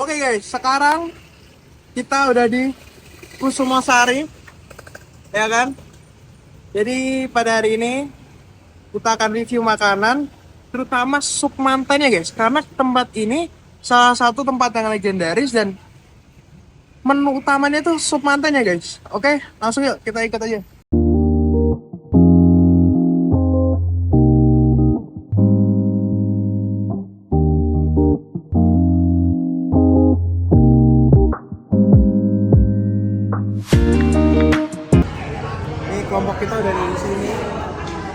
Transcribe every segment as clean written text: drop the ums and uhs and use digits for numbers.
Oke guys, sekarang kita udah di Kusumasari, ya kan? Jadi pada hari ini kita akan review makanan, terutama sup mantannya guys, karena tempat ini salah satu tempat yang legendaris dan menu utamanya itu sup mantannya guys. Oke, langsung yuk kita ikut aja. Ini kelompok kita udah di sini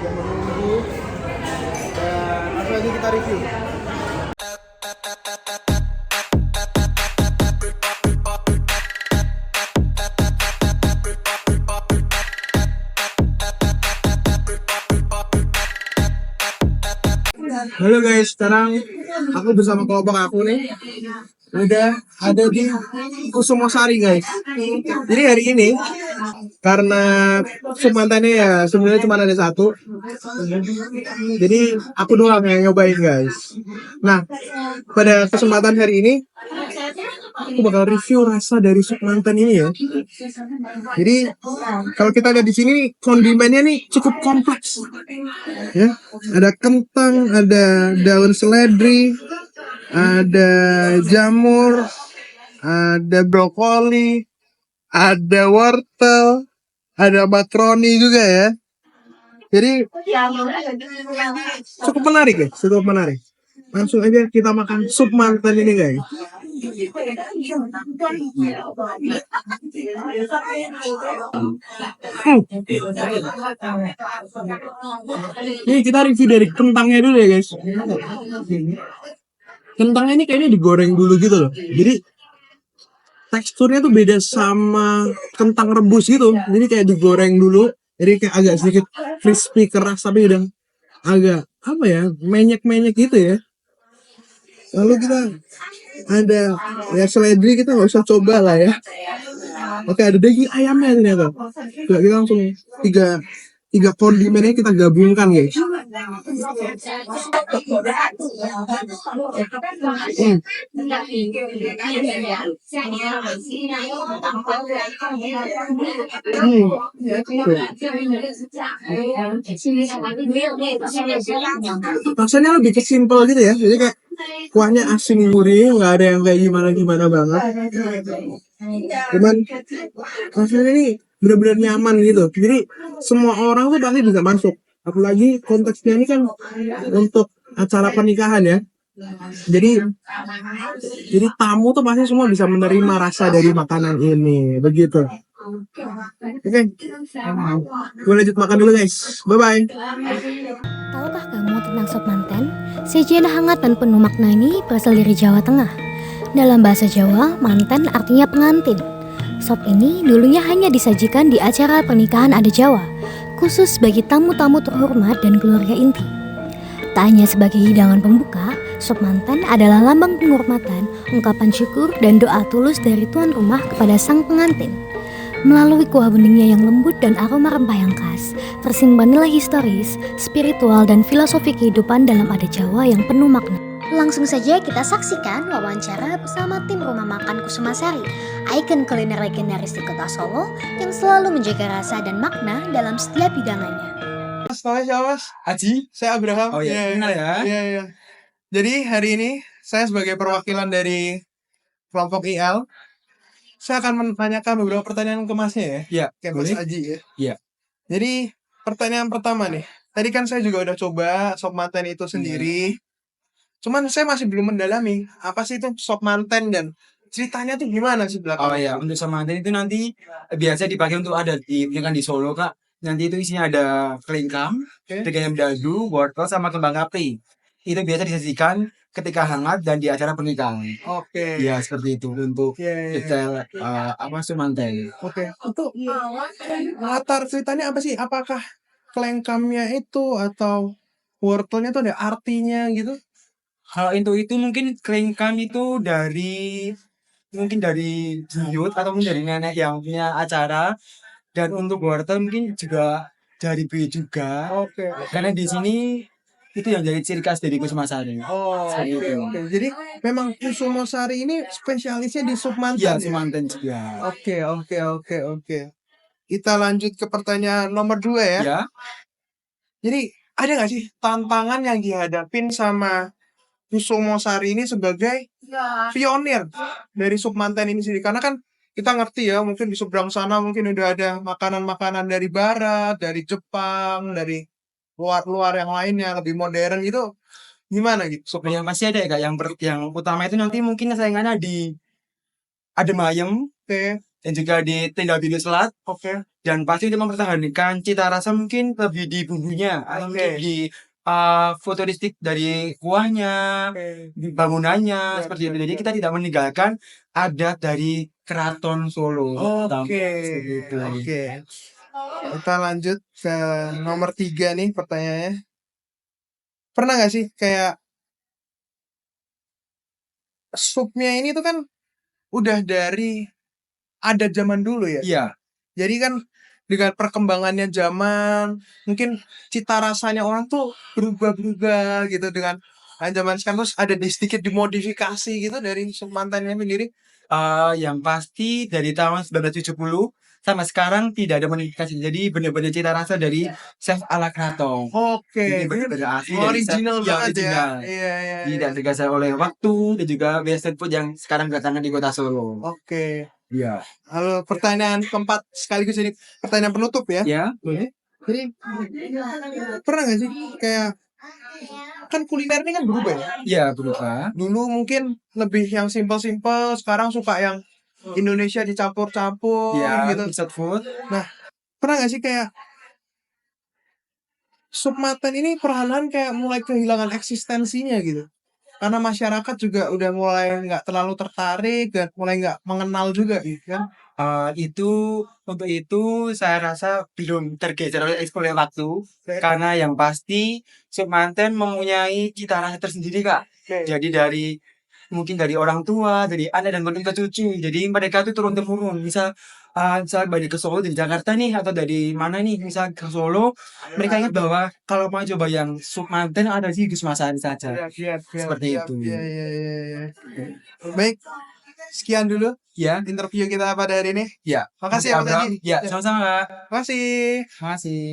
yang menunggu dan langsung aja kita review. Halo guys, sekarang aku bersama kelompok aku nih udah ada di Kusumasari guys. Jadi hari ini karena sup mantannya ya sebenarnya cuma ada satu, jadi aku doang yang nyobain guys. Nah, pada kesempatan hari ini aku bakal review rasa dari sup mantan ini ya. Jadi kalau kita lihat di sini kondimennya nih cukup kompleks ya. Ada kentang, ada daun seledri, ada jamur, ada brokoli, ada wortel, ada makaroni juga ya. Jadi cukup menarik ya, cukup menarik. Langsung aja kita makan sup mantan ini guys. Ini kita review dari kentangnya dulu ya guys. Kentangnya ini kayaknya digoreng dulu gitu loh. Jadi teksturnya tuh beda sama kentang rebus gitu. Jadi kayak digoreng dulu. Jadi kayak agak sedikit crispy keras tapi udah agak apa ya, menyek-menyek gitu ya. Lalu kita ada ya seledri, kita nggak usah coba lah ya. Oke, ada daging ayamnya ternyata. Coba kita langsung tiga kondimennya kita gabungkan guys. Rasanya lebih ke simple gitu ya. Jadi kayak kuahnya asin gurih, nggak ada yang kayak gimana banget. Cuman rasanya ini benar-benar nyaman gitu. Jadi semua orang tuh pasti bisa masuk. Apalagi konteksnya ini kan untuk acara pernikahan ya. Jadi tamu tuh pasti semua bisa menerima rasa dari makanan ini. Begitu. Oke. Gue lanjut makan dulu guys. Bye-bye. Tahukah kamu tentang sop manten? Sajian hangat dan penuh makna ini berasal dari Jawa Tengah. Dalam bahasa Jawa, manten artinya pengantin. Sop ini dulunya hanya disajikan di acara pernikahan adat Jawa, khusus bagi tamu-tamu terhormat dan keluarga inti. Tak hanya sebagai hidangan pembuka, sop manten adalah lambang penghormatan, ungkapan syukur, dan doa tulus dari tuan rumah kepada sang pengantin. Melalui kuah beningnya yang lembut dan aroma rempah yang khas, tersimpan nilai historis, spiritual, dan filosofi kehidupan dalam adat Jawa yang penuh makna. Langsung saja kita saksikan wawancara bersama tim Rumah Makan Kusumasari, ikon kuliner legendaris di kota Solo yang selalu menjaga rasa dan makna dalam setiap hidangannya. Mas, namanya siapa mas? Aji? Saya Abraham. Oh iya, kenal ya. Iya. Jadi hari ini saya sebagai perwakilan dari kelompok IL, saya akan menanyakan beberapa pertanyaan ke masnya ya. Iya, Kayak boleh. Mas Aji ya. Iya. Jadi pertanyaan pertama nih. Tadi kan saya juga udah coba sop manten itu sendiri. Cuman saya masih belum mendalami apa sih itu sop manten dan ceritanya tuh gimana sih belakang. Oh iya, untuk sama manten itu nanti biasa dipakai untuk adat kan di Solo Kak. Nanti itu isinya ada kelingkam, ayam dadu, wortel sama kembang api. Itu biasa disajikan ketika hangat dan di acara pernikahan. Oke. Ya seperti itu untuk detail sumanten. Oke. Untuk latar ceritanya apa sih? Apakah kelengkamnya itu atau wortelnya tuh ada artinya gitu? Kalau itu mungkin kelingkam itu mungkin dari buyut atau mungkin dari nenek yang punya acara, dan untuk wortel mungkin juga dari buyut juga. Oke. Karena di sini itu yang jadi ciri khas dari Kusumasari. Oh, Seperti oke itu. oke. Jadi memang Kusumosari ini spesialisnya di sup Iya, mantan ya? Sumanten juga. Oke oke oke oke. Kita lanjut ke pertanyaan nomor 2 ya. Ya, Jadi ada nggak sih tantangan yang dihadapin sama Kusumosari ini sebagai pionir dari sup manten ini sendiri? Karena kan kita ngerti ya, mungkin di seberang sana mungkin udah ada makanan-makanan dari barat, dari Jepang, dari luar-luar yang lainnya lebih modern gitu. Gimana gitu sup? yang masih ada ya Kak, yang utama itu nanti mungkin saingannya di Adem Ayem Oke dan juga di Tenda Biru Selat, oke dan pasti untuk mempertahankan cita rasa mungkin lebih di bumbunya atau mungkin Oke. di futuristik dari kuahnya, oke. di bangunannya Siap, seperti itu. siap, Jadi siap. kita tidak meninggalkan adat dari Keraton Solo. Oke Seperti itu. oke. Kita lanjut ke nomor 3 nih pertanyaannya. Pernah nggak sih kayak supnya ini tuh kan udah dari adat zaman dulu ya? Iya, Jadi kan dengan perkembangannya zaman, mungkin cita rasanya orang tuh berubah-berubah gitu dengan zaman sekarang terus ada sedikit dimodifikasi gitu dari sup mantannya sendiri. yang pasti dari tahun 1970 sama sekarang tidak ada modifikasi. Jadi benar-benar cita rasa dari chef ala Keraton. Oke, Jadi ini benar-benar asli dari chef original yang banget ya. original. Iya iya Tidak iya. tergeser oleh waktu dan juga western food yang sekarang belakangan di kota Solo. Oke. Iya. Lalu pertanyaan keempat sekaligus ini pertanyaan penutup ya. Ya, boleh? Jadi pernah nggak sih kayak kan kuliner ini kan berubah ya. Iya, berubah. Dulu mungkin lebih yang simpel-simpel, sekarang suka yang Indonesia dicampur-campur Iya, gitu. mixed food. Nah, pernah nggak sih kayak sup manten ini perlahan kayak mulai kehilangan eksistensinya gitu? Karena masyarakat juga udah mulai nggak terlalu tertarik dan mulai nggak mengenal juga gitu kan? Untuk itu saya rasa belum tergeser oleh waktu Oke. karena yang pasti sup manten mempunyai cita rasa tersendiri Kak. Oke. Jadi mungkin dari orang tua, dari anak dan bahkan ke cucu. Jadi mereka itu turun temurun. Misal balik ke Solo dari Jakarta nih atau dari mana nih, misal ke Solo, mereka ingat bahwa kalau mau coba yang sup manten ada di Gus Masari saja. Siap, siap, siap, Seperti siap. itu. Iya, iya, iya, iya. Baik, sekian dulu Ya, interview kita pada hari ini. ya. Makasih ya Mas Abraham. Haji. Ya, sama-sama Kak. Makasih. Terima kasih.